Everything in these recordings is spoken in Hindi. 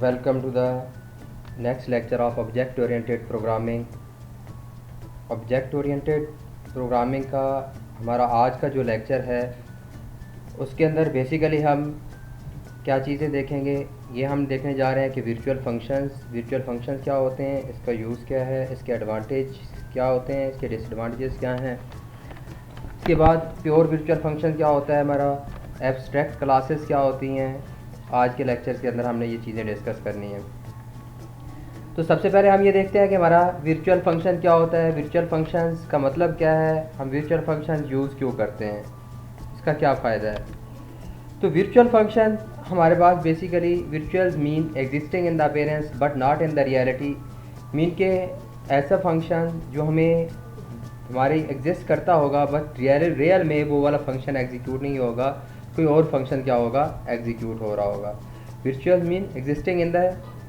Welcome to the next lecture of Object Oriented Programming. Object Oriented Programming का हमारा आज का जो लेक्चर है उसके अंदर बेसिकली हम क्या चीज़ें देखेंगे, ये हम देखने जा रहे हैं कि वर्चुअल फंक्शंस क्या होते हैं, इसका यूज़ क्या है, इसके एडवांटेज क्या होते हैं, इसके डिसएडवांटेजेस क्या हैं। इसके बाद प्योर वर्चुअल फंक्शन क्या होता है, हमारा एब्स्ट्रैक्ट क्लासेस क्या होती हैं। आज के लेक्चर्स के अंदर हमने ये चीज़ें डिस्कस करनी है। तो सबसे पहले हम ये देखते हैं कि हमारा वर्चुअल फंक्शन क्या होता है, वर्चुअल फंक्शंस का मतलब क्या है, हम वर्चुअल फंक्शन यूज़ क्यों करते हैं, इसका क्या फ़ायदा है। तो वर्चुअल फंक्शन हमारे पास basically virtual mean existing in the appearance but not in the reality, mean के ऐसा फंक्शन जो हमें हमारे एग्जिस्ट करता होगा बट रियल में वो वाला फंक्शन एग्जीक्यूट नहीं होगा, कोई और फंक्शन क्या होगा, एग्जीक्यूट हो रहा होगा। Virtual mean existing in the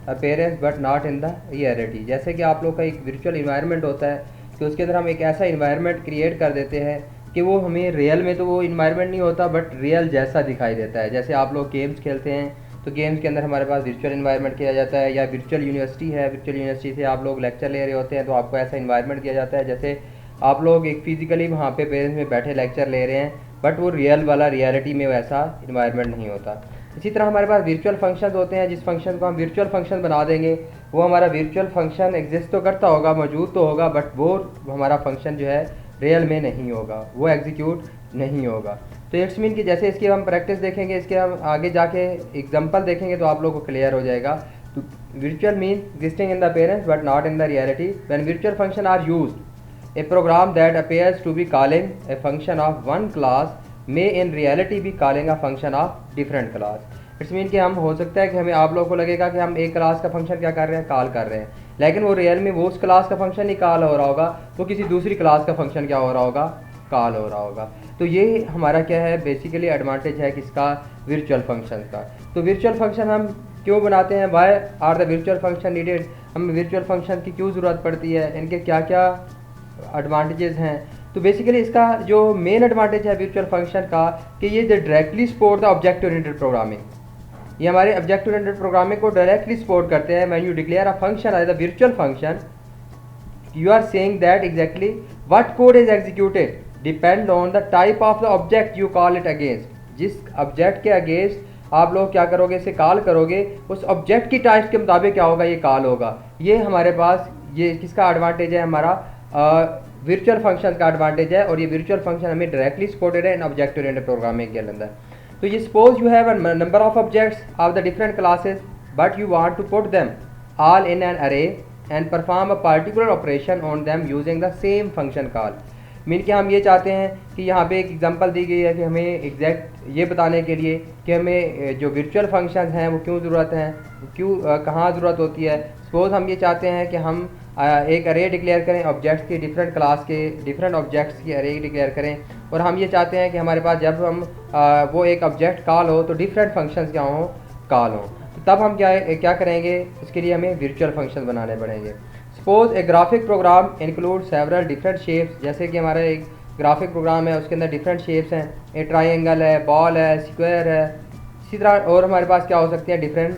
appearance but not in the reality. जैसे कि आप लोग का एक वर्चुअल इन्वायरमेंट होता है कि उसके अंदर हम एक ऐसा इन्वायरमेंट क्रिएट कर देते हैं कि वो हमें रियल में तो वो इन्वायरमेंट नहीं होता बट रियल जैसा दिखाई देता है। जैसे आप लोग गेम्स खेलते हैं तो गेम्स के अंदर हमारे पास वर्चुअल इन्वायरमेंट किया जाता है, या वर्चुअल यूनिवर्सिटी है, वर्चुअल यूनिवर्सिटी से आप लोग लेक्चर ले रहे होते हैं तो आपको ऐसा इन्वायरमेंट किया जाता है जैसे आप लोग एक फिजिकली वहाँ पे पेरेंट्स में बैठे लेक्चर ले रहे हैं बट वो रियल वाला रियलिटी में वैसा इन्वायरमेंट नहीं होता। इसी तरह हमारे पास वर्चुअल फंक्शन होते हैं, जिस फंक्शन को हम वर्चुअल फंक्शन बना देंगे वो हमारा वर्चुअल फंक्शन एग्जिस्ट तो करता होगा, मौजूद तो होगा, बट वो हमारा फंक्शन जो है रियल में नहीं होगा, वो एग्जीक्यूट नहीं होगा। तो इट्स मीन कि जैसे इसकी हम प्रैक्टिस देखेंगे, इसके हम आगे जाके एग्जांपल देखेंगे तो आप लोगों को क्लियर हो जाएगा। तो virtual mean existing in the parents but not in the reality when virtual function are used a program that appears to be calling a function of one class may in reality be calling a function of different class. It's mean कि हम हो सकता है कि हमें आप लोगों को लगेगा कि हम एक क्लास का फंक्शन क्या कर रहे हैं, कॉल कर रहे हैं, लेकिन वो रियल में वो उस क्लास का फंक्शन नहीं कॉल हो रहा होगा, वो किसी दूसरी क्लास का फंक्शन क्या हो रहा होगा, कॉल हो रहा होगा। तो ये हमारा क्या है, बेसिकली एडवांटेज है किसका, वर्चुअल फंक्शन का। तो वर्चुअल फंक्शन हम क्यों बनाते हैं, why are the virtual function needed, हमें वर्चुअल फंक्शन की क्यों ज़रूरत पड़ती है, इनके क्या क्या एडवांटेजेस हैं। तो बेसिकली इसका जो मेन एडवांटेज है वर्चुअल फंक्शन का कि ये directly support the object oriented programming, ये हमारे ऑब्जेक्ट ओरिएंटेड प्रोग्रामिंग को डायरेक्टली सपोर्ट करते हैं। When you declare a function as a virtual function you are saying that exactly what code is executed depend on the type of the object you call it against. जिस ऑब्जेक्ट के अगेंस्ट आप लोग क्या करोगे, इसे कॉल करोगे, उस ऑब्जेक्ट की टाइप के मुताबिक क्या होगा, ये कॉल होगा। ये हमारे पास ये किसका एडवांटेज है, हमारा वर्चुअल फंक्शन का एडवांटेज है, और ये वर्चुअल फंक्शन हमें डायरेक्टली सपोर्टेड है इन ऑब्जेक्ट ओरिएंटेड प्रोग्रामिंग के अंदर। तो ये suppose you have a number of objects of the different classes but you want to put them all in an array and perform a particular operation on them using the same function call. Mean कि हम ये चाहते हैं कि यहाँ पे एक एग्जांपल दी गई है कि हमें एग्जैक्ट ये बताने के लिए कि हमें जो वर्चुअल फंक्शन हैं वो क्यों ज़रूरत है, क्यों कहाँ ज़रूरत होती है। सपोज़ हम ये चाहते हैं कि हम एक अरे डिक्लेयर करें ऑब्जेक्ट्स की, डिफरेंट क्लास के डिफरेंट ऑब्जेक्ट्स की अरे डिक्लेयर करें, और हम ये चाहते हैं कि हमारे पास जब हम वो एक ऑब्जेक्ट कॉल हो तो डिफरेंट फंक्शंस क्या हों, कॉल हों। तो तब हम क्या करेंगे, इसके लिए हमें वर्चुअल फंक्शन बनाने पड़ेंगे। Suppose a graphic program include several different shapes, जैसे कि हमारा एक ग्राफिक प्रोग्राम है उसके अंदर डिफरेंट शेप्स हैं, ए ट्राइंगल है, बॉल है, स्क्वायर है, इसी तरह और हमारे पास क्या हो सकती हैं, डिफरेंट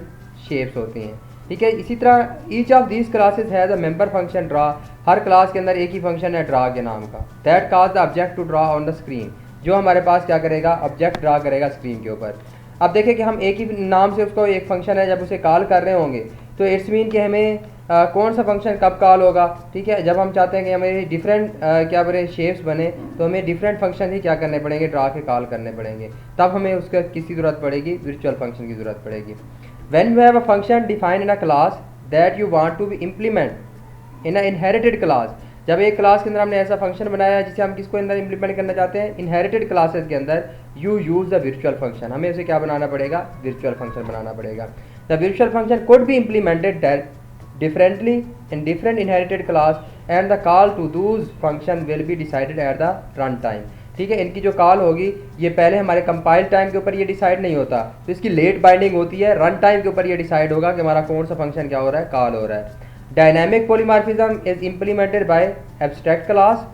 शेप्स होती हैं, ठीक है। इसी तरह each of these classes has a member function draw, her class के अंदर एक ही फंक्शन है ड्रा के नाम का, that cause the object to draw on the screen, जो हमारे पास क्या करेगा, ऑब्जेक्ट ड्रा करेगा स्क्रीन के ऊपर। अब देखें कि हम एक ही नाम से उसको एक फंक्शन है, जब उसे कॉल कर रहे होंगे तो इट्स मीन कि हमें कौन सा फंक्शन कब कॉल होगा, ठीक है। जब हम चाहते हैं कि हमें डिफरेंट क्या बोले शेप्स बने तो हमें डिफरेंट फंक्शन ही क्या करने पड़ेंगे, ड्रा के कॉल करने पड़ेंगे, तब हमें उसका किसकी ज़रूरत पड़ेगी, वर्चुअल फंक्शन की ज़रूरत पड़ेगी। When you have a function defined in a class that you want to be implement in a inherited class, जब एक क्लास के अंदर हमने ऐसा फंक्शन बनाया है जिसे हम किसको अंदर इंप्लीमेंट करना चाहते हैं, इनहेरिटेड क्लासेस के अंदर, you use the virtual function, हमें उसे क्या बनाना पड़ेगा, वर्चुअल फंक्शन बनाना पड़ेगा। The virtual function could be implemented differently in different inherited class and the call to those function will be decided at the run time, ठीक है। इनकी जो कॉल होगी ये पहले हमारे कंपाइल टाइम के ऊपर ये डिसाइड नहीं होता, तो इसकी लेट बाइंडिंग होती है, रन टाइम के ऊपर ये डिसाइड होगा कि हमारा कौन सा फंक्शन क्या हो रहा है, कॉल हो रहा है। Dynamic polymorphism is implemented by abstract class,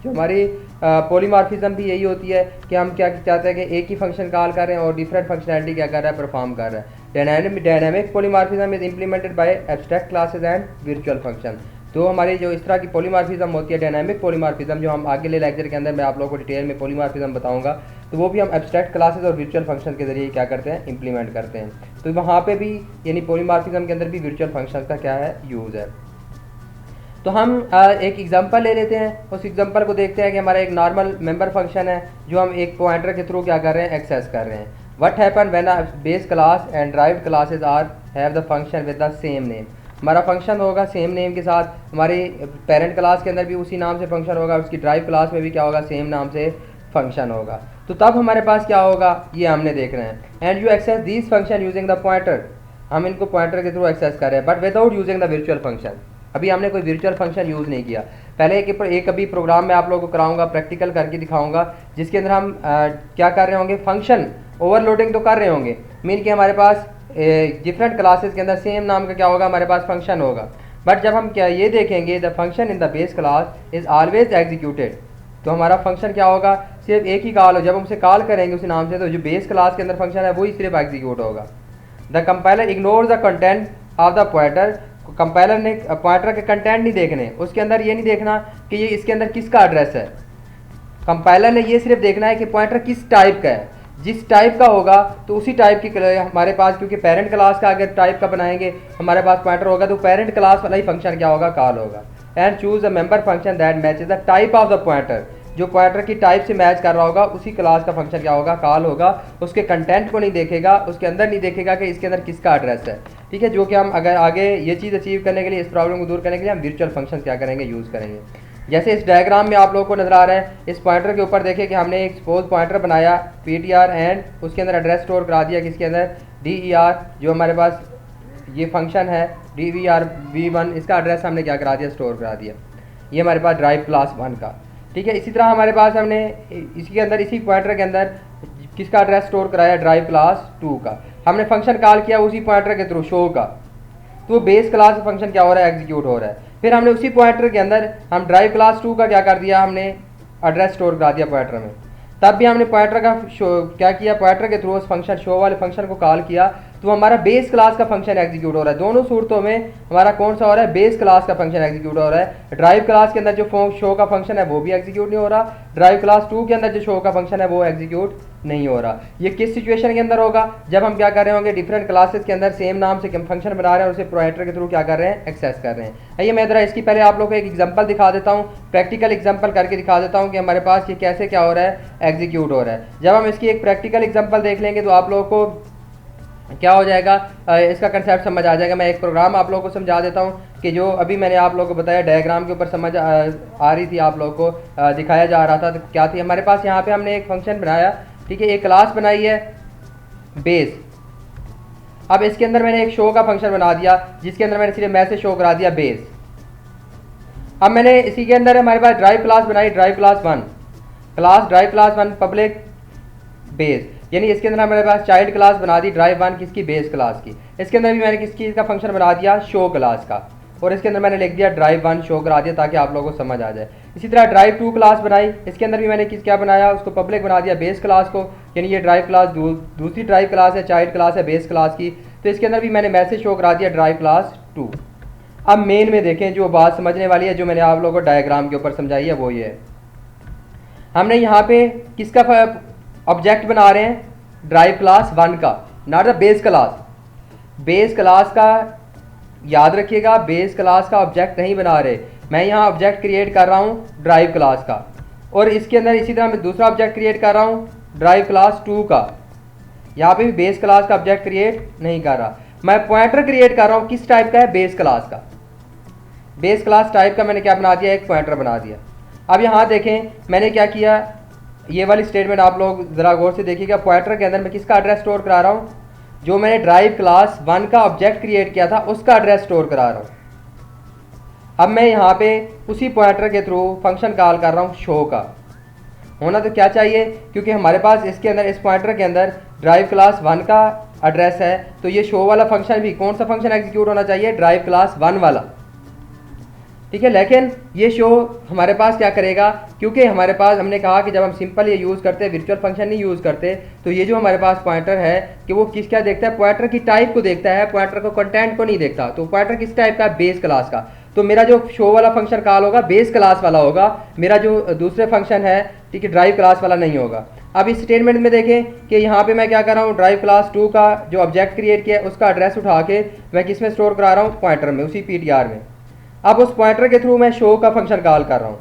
जो हमारी पॉलीमॉर्फिज्म भी यही होती है कि हम क्या चाहते हैं कि एक ही फंक्शन कॉल कर रहे हैं और डिफरेंट फंक्शनैलिटी क्या कर रहा है, परफॉर्म कर रहा है। Dynamic polymorphism is implemented by abstract classes and virtual function. तो हमारी जो इस तरह की पॉलीमॉर्फिज्म होती है, डायनामिक पॉलीमॉर्फिज्म, जो हम आगे ले लेक्चर के अंदर मैं आप लोगों को डिटेल में पॉलीमॉर्फिज्म बताऊंगा, तो वो भी हम एब्स्ट्रैक्ट क्लासेस और वर्चुअल फंक्शन के जरिए क्या करते हैं, इंप्लीमेंट करते हैं। तो वहाँ पे भी यानी पॉलीमॉर्फिज्म के अंदर भी वर्चुअल फंक्शन का क्या है, यूज़ है। तो हम एक एग्जांपल ले लेते हैं, उस एग्जांपल को देखते हैं कि हमारा एक नॉर्मल मेंबर फंक्शन है जो हम एक पॉइंटर के थ्रू क्या कर रहे हैं, एक्सेस कर रहे हैं। What happen when a base class and derived classes are have the function with the same name. हमारा फंक्शन होगा सेम नेम के साथ, हमारी पेरेंट क्लास के अंदर भी उसी नाम से फंक्शन होगा, उसकी ड्राइव क्लास में भी क्या होगा, सेम नाम से फंक्शन होगा। तो तब हमारे पास क्या होगा, ये हमने देखना है। And you access this function using the pointer, हम इनको पॉइंटर के थ्रू एक्सेस कर रहे हैं, but without using the virtual function. अभी हमने कोई वर्चुअल फंक्शन यूज़ नहीं किया। पहले एक अभी प्रोग्राम में आप लोगों को कराऊंगा, प्रैक्टिकल करके दिखाऊंगा, जिसके अंदर हम क्या कर रहे होंगे, फंक्शन ओवरलोडिंग तो कर रहे होंगे, मीन कि हमारे पास डिफरेंट क्लासेस के अंदर सेम नाम का क्या होगा, हमारे पास फंक्शन होगा। बट जब हम क्या ये देखेंगे, the function in the base class is always executed, तो हमारा फंक्शन क्या होगा, सिर्फ एक ही कॉल हो, जब हम उसे कॉल करेंगे उसी नाम से, तो जो बेस क्लास के अंदर फंक्शन है वही सिर्फ एग्जीक्यूट होगा। The compiler ignore the content of the pointer, compiler ने पॉइंटर के कंटेंट नहीं देखने, उसके अंदर ये नहीं देखना कि ये इसके अंदर किसका एड्रेस है। कंपाइलर ने ये सिर्फ देखना है कि पॉइंटर किस टाइप का है, जिस टाइप का होगा तो उसी टाइप की हमारे पास, क्योंकि पेरेंट क्लास का अगर टाइप का बनाएंगे हमारे पास पॉइंटर होगा, तो पेरेंट क्लास वाला ही फंक्शन क्या होगा, कॉल होगा। And choose a member function that matches the type of the pointer, जो पॉइंटर की टाइप से मैच कर रहा होगा उसी क्लास का फंक्शन क्या होगा, कॉल होगा। उसके कंटेंट को नहीं देखेगा, उसके अंदर नहीं देखेगा कि इसके अंदर किसका एड्रेस है, ठीक है। जो कि हम अगर आगे ये चीज़ अचीव करने के लिए, इस प्रॉब्लम को दूर करने के लिए हम वर्चुअल फंक्शन क्या करेंगे, यूज़ करेंगे। जैसे इस डायग्राम में आप लोगों को नजर आ रहा है, इस पॉइंटर के ऊपर देखिए कि हमने एक सपोज पॉइंटर बनाया ptr एंड उसके अंदर एड्रेस स्टोर करा दिया, किसके अंदर, der, जो हमारे पास ये फंक्शन है DER_v1, इसका एड्रेस हमने क्या करा दिया, स्टोर करा दिया। ये हमारे पास ड्राइव क्लास 1 का, ठीक है। इसी तरह हमारे पास हमने इसके अंदर, इसी पॉइंटर के अंदर किसका एड्रेस स्टोर कराया, ड्राइव क्लास 2 का। हमने फंक्शन कॉल किया उसी पॉइंटर के थ्रू, शो का, तो बेस क्लास फंक्शन क्या हो रहा है, एग्जीक्यूट हो रहा है। फिर हमने उसी पॉइंटर के अंदर हम ड्राइव क्लास 2 का क्या कर दिया, हमने एड्रेस स्टोर करा दिया पॉइंटर में। तब भी हमने पॉइंटर का क्या किया, पॉइंटर के थ्रू उस फंक्शन शो वाले फंक्शन को कॉल किया, तो हमारा बेस क्लास का फंक्शन एग्जीक्यूट हो रहा है। दोनों सूरतों में हमारा कौन सा हो रहा है, बेस क्लास का फंक्शन एग्जीक्यूट हो रहा है। ड्राइव क्लास के अंदर जो शो का फंक्शन है वो भी एग्जीक्यूट नहीं हो रहा, ड्राइव क्लास 2 के अंदर जो शो का फंक्शन है वो एग्जीक्यूट नहीं हो रहा। ये किस सिचुएशन के अंदर होगा, जब हम क्या कर रहे होंगे, डिफरेंट क्लासेस के अंदर सेम नाम से फंक्शन बना रहे हैं और उसे पॉइंटर के थ्रू क्या कर रहे हैं, एक्सेस कर रहे हैं। आइए मैं जरा इसकी पहले आप लोगों को एक एग्जांपल दिखा देता हूँ, प्रैक्टिकल एग्जांपल करके दिखा देता हूँ कि हमारे पास ये कैसे क्या हो रहा है, एग्जीक्यूट हो रहा है। जब हम इसकी एक प्रैक्टिकल एग्जांपल देख लेंगे तो आप लोगों को क्या हो जाएगा, इसका कंसेप्ट समझ आ जाएगा। मैं एक प्रोग्राम आप लोगों को समझा देता हूँ कि जो अभी मैंने आप लोगों को बताया, डायग्राम के ऊपर समझ आ रही थी, आप लोगों को दिखाया जा रहा था। तो क्या थी हमारे पास, यहाँ पे हमने एक फंक्शन बनाया, ठीक है, एक क्लास बनाई है बेस। अब इसके अंदर मैंने एक शो का फंक्शन बना दिया, जिसके अंदर मैंने सिर्फ मैसेज शो करा दिया बेस। अब मैंने इसी के अंदर हमारे पास ड्राइव क्लास बनाई, drive class 1, class drive class 1 public base, यानी इसके अंदर हमारे पास चाइल्ड क्लास बना दी ड्राइव 1 किसकी, बेस क्लास की। इसके अंदर भी मैंने किसकी, इसका फंक्शन बना दिया, शो क्लास का, और इसके अंदर मैंने लिख दिया ड्राइव 1 शो करा दिया ताकि आप लोगों को समझ आ जाए। इसी तरह ड्राइव 2 क्लास बनाई, इसके अंदर भी मैंने क्या बनाया, उसको पब्लिक बना दिया बेस क्लास को, यानी ये ड्राइव क्लास दूसरी ड्राइव क्लास है, चाइल्ड क्लास है बेस क्लास की। तो इसके अंदर भी मैंने मैसेज शो करा दिया ड्राइव क्लास 2। अब मेन में देखें, जो बात समझने वाली है, जो मैंने आप लोगों को डायग्राम के ऊपर समझाई है वो ये है, हमने यहाँ पे किसका ऑब्जेक्ट बना रहे हैं, ड्राइव क्लास 1 का, not the base class. Base class का याद रखिएगा, बेस क्लास का ऑब्जेक्ट नहीं बना रहे, मैं यहाँ ऑब्जेक्ट क्रिएट कर रहा हूँ ड्राइव क्लास का, और इसके अंदर इसी तरह मैं दूसरा ऑब्जेक्ट क्रिएट कर रहा हूँ ड्राइव क्लास 2 का। यहाँ पे भी बेस क्लास का ऑब्जेक्ट क्रिएट नहीं कर रहा, मैं पॉइंटर क्रिएट कर रहा हूँ, किस टाइप का है, बेस क्लास का। बेस क्लास टाइप का मैंने क्या बना दिया, एक पॉइंटर बना दिया। अब यहाँ देखें मैंने क्या किया, ये वाली स्टेटमेंट आप लोग ज़रा गौर से देखिएगा, पॉइंटर के अंदर मैं किसका एड्रेस स्टोर करा रहा हूँ, जो मैंने ड्राइव क्लास 1 का ऑब्जेक्ट क्रिएट किया था उसका एड्रेस स्टोर करा रहा हूँ। अब मैं यहाँ पे उसी पॉइंटर के थ्रू फंक्शन कॉल कर रहा हूँ शो का। होना तो क्या चाहिए, क्योंकि हमारे पास इसके अंदर, इस पॉइंटर के अंदर ड्राइव क्लास 1 का एड्रेस है, तो ये शो वाला फंक्शन भी कौन सा फंक्शन एग्जीक्यूट होना चाहिए, ड्राइव क्लास 1 वाला। ठीक है। लेकिन ये शो हमारे पास क्या करेगा, क्योंकि हमारे पास हमने कहा कि जब हम सिंपल ये यूज़ करते हैं, वर्चुअल फंक्शन नहीं यूज़ करते, तो ये जो हमारे पास पॉइंटर है कि वो किस क्या देखता है, पॉइंटर की टाइप को देखता है, पॉइंटर को कंटेंट को नहीं देखता। तो पॉइंटर किस टाइप का, बेस क्लास का। तो मेरा जो शो वाला फंक्शन कॉल होगा बेस क्लास वाला होगा, मेरा जो दूसरे फंक्शन है, ठीक है, ड्राइव क्लास वाला नहीं होगा। अब इस स्टेटमेंट में देखें कि यहाँ पे मैं क्या कर रहा हूँ, ड्राइव क्लास 2 का जो ऑब्जेक्ट क्रिएट किया है उसका एड्रेस उठा के मैं किस में स्टोर करा रहा हूँ, पॉइंटर में, उसी पीटीआर में। अब उस पॉइंटर के थ्रू मैं शो का फंक्शन कॉल कर रहा हूँ।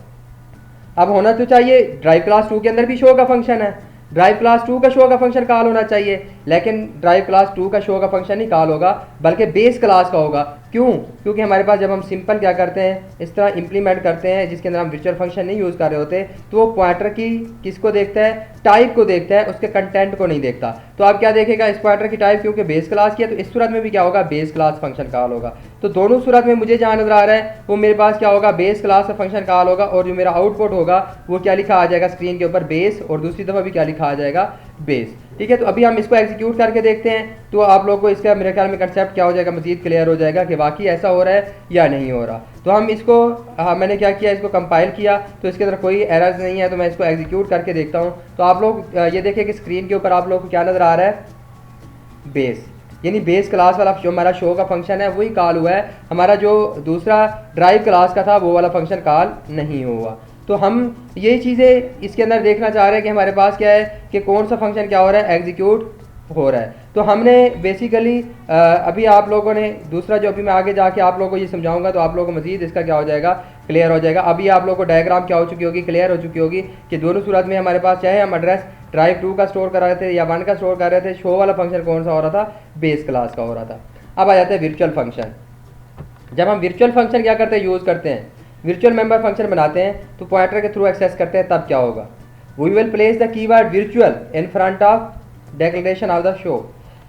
अब होना तो चाहिए ड्राइव क्लास 2 के अंदर भी शो का फंक्शन है, ड्राइव क्लास 2 का शो का फंक्शन कॉल होना चाहिए, लेकिन ड्राइव क्लास 2 का शो का फंक्शन नहीं कॉल होगा बल्कि बेस क्लास का होगा। क्यों? क्योंकि हमारे पास जब हम सिंपल क्या करते हैं, इस तरह इंप्लीमेंट करते हैं जिसके अंदर हम वर्चुअल फंक्शन नहीं यूज़ कर रहे होते, तो वो पॉइंटर की किसको देखता है, टाइप को देखता है, उसके कंटेंट को नहीं देखता। तो आप क्या देखेगा, इस पॉइंटर की टाइप क्योंकि बेस क्लास की है, तो इस सूरत में भी क्या होगा, बेस क्लास फंक्शन कॉल होगा। तो दोनों सूरत में मुझे जहाँ नजर आ रहा है वो मेरे पास क्या होगा, बेस क्लास का फंक्शन कॉल होगा, और जो मेरा आउटपुट होगा वो क्या लिखा आ जाएगा स्क्रीन के ऊपर, बेस, और दूसरी दफ़ा भी क्या लिखा आ जाएगा, बेस। ठीक है। तो अभी हम इसको एग्जीक्यूट करके देखते हैं, तो आप लोगों को इसका मेरे ख्याल में कंसेप्ट क्या हो जाएगा, मजीद क्लियर हो जाएगा कि वाकई ऐसा हो रहा है या नहीं हो रहा। तो हम इसको मैंने क्या किया, इसको कंपाइल किया, तो इसके अंदर कोई एरर्स नहीं है, तो मैं इसको एग्जीक्यूट करके देखता हूँ। तो आप लोग ये देखें कि स्क्रीन के ऊपर आप लोग को क्या नज़र आ रहा है, बेस, यानी बेस क्लास वाला जो हमारा शो का फंक्शन है वही कॉल हुआ है, हमारा जो दूसरा ड्राइव क्लास का था वो वाला फंक्शन कॉल नहीं हुआ। तो हम यही चीज़ें इसके अंदर देखना चाह रहे हैं कि हमारे पास क्या है कि कौन सा फंक्शन क्या हो रहा है, एग्जीक्यूट हो रहा है। तो हमने बेसिकली अभी आप लोगों ने दूसरा जो अभी मैं आगे जाके आप लोगों को ये समझाऊंगा तो आप लोगों को मजीद इसका क्या हो जाएगा, क्लियर हो जाएगा। अभी आप लोगों को डायग्राम क्या हो चुकी होगी, क्लियर हो चुकी होगी कि दोनों सूरत में हमारे पास चाहे हम एड्रेस ड्राइव 2 का स्टोर कर रहे थे या 1 का स्टोर कर रहे थे, शो वाला फंक्शन कौन सा हो रहा था, बेस क्लास का हो रहा था। अब आ जाते हैं वर्चुअल फंक्शन। जब हम वर्चुअल फंक्शन क्या करते हैं, यूज़ करते हैं, वर्चुअल मेंबर फंक्शन बनाते हैं, तो पॉइंटर के थ्रू एक्सेस करते हैं, तब क्या होगा, we will place the keyword virtual in front of declaration of the show.